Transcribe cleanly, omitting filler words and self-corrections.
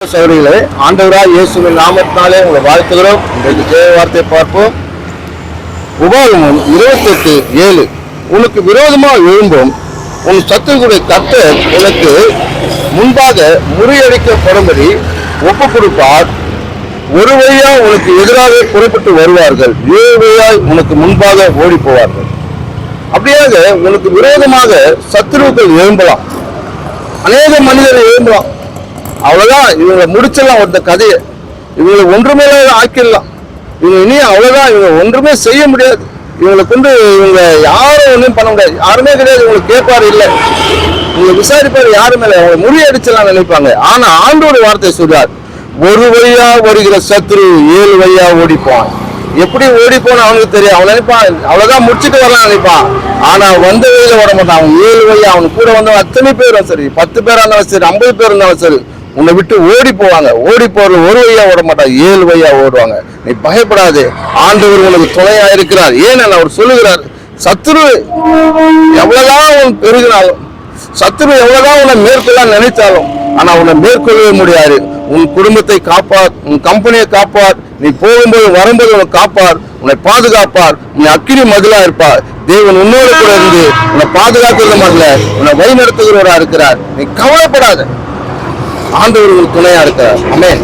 சகோதரிகளே, ஆண்டவராய் இயேசுவின் நாமத்தினாலே உங்களை வாழ்த்துகிறோம். இன்றைக்கு ஜெய வார்த்தை பார்ப்போம். உபாகமம் 28:7. உனக்கு விரோதமாக எழும்பும் உன் சத்துருக்களுடைய கர்த்தர் உனக்கு முன்பாக முறியடிக்கப்படும்படி ஒப்புக் கொடுப்பார். ஒரு வழியா உனக்கு எதிராக புறப்பட்டு வருவார்கள், 7 வழியாய் உனக்கு முன்பாக ஓடி போவார்கள். அப்படியாக உனக்கு விரோதமாக சத்துருக்கள் எழும்பலாம், அநேக மனிதர்கள் எழும்பலாம். அவ்வளவுதான், இவங்களை முடிச்சிடலாம். இந்த கதையை இவங்களை ஒன்றுமே ஆக்கிடலாம். இவங்க இனி அவ்வளவுதான், இவங்க ஒன்றுமே செய்ய முடியாது. இவங்களை கொண்டு இவங்க யாரும் ஒன்றும் பண்ண முடியாது. யாருமே கிடையாது. இவங்களுக்கு கேட்பாரு இல்லை, இவங்க விசாரிப்பாரு யாருமே இல்லை. அவங்க முறியடிச்சலாம் நினைப்பாங்க. ஆனா ஆண்டோட வார்த்தை சொல்றார், ஒரு வழியா வருகிற சத்ரு 7 வழியா ஓடிப்பான். எப்படி ஓடி போன அவனுக்கு தெரியும். அவன் நினைப்பான் அவ்வளவுதான், முடிச்சுட்டு வரலாம் நினைப்பான். ஆனா வந்த வழியில வர மாட்டான். அவன் 7 வழியா, அவனுக்கு கூட வந்தவன் அத்தனை பேரும் சரி, 10 பேரா இருந்தாலும் சரி, 50 பேர் இருந்தாலும் சரி, உன்னை விட்டு ஓடி போவாங்க. ஓடி போறது ஒரு வழியா ஓட மாட்டாங்க, 7 வழியா ஓடுவாங்க. நீ பயப்படாது, ஆண்டவர் உனக்கு துணையா இருக்கிறார். ஏன் அவர் சொல்லுகிறார், சத்துரு எவ்வளவுதான் உன் பெருகினாலும், சத்துரு எவ்வளவுதான் உன்னை மேற்கொள்ள நினைத்தாலும், ஆனா உன்னை மேற்கொள்ளவே முடியாது. உன் குடும்பத்தை காப்பார், உன் கம்பெனியை காப்பார், நீ போகும்போது வரும்போது உன்னை காப்பார், உன்னை பாதுகாப்பார், உன்னை அக்கினி மதிலா இருப்பார். தேவன் உன்னோடு கூட இருந்து உன்னை பாதுகாக்கிறது மட்டும், உன்னை வழி நடத்துகிறவரா இருக்கிறார். நீ கவலைப்படாத, ஆண்டவர் உங்களுக்கு துணையா இருக்கிறார். ஆமென்.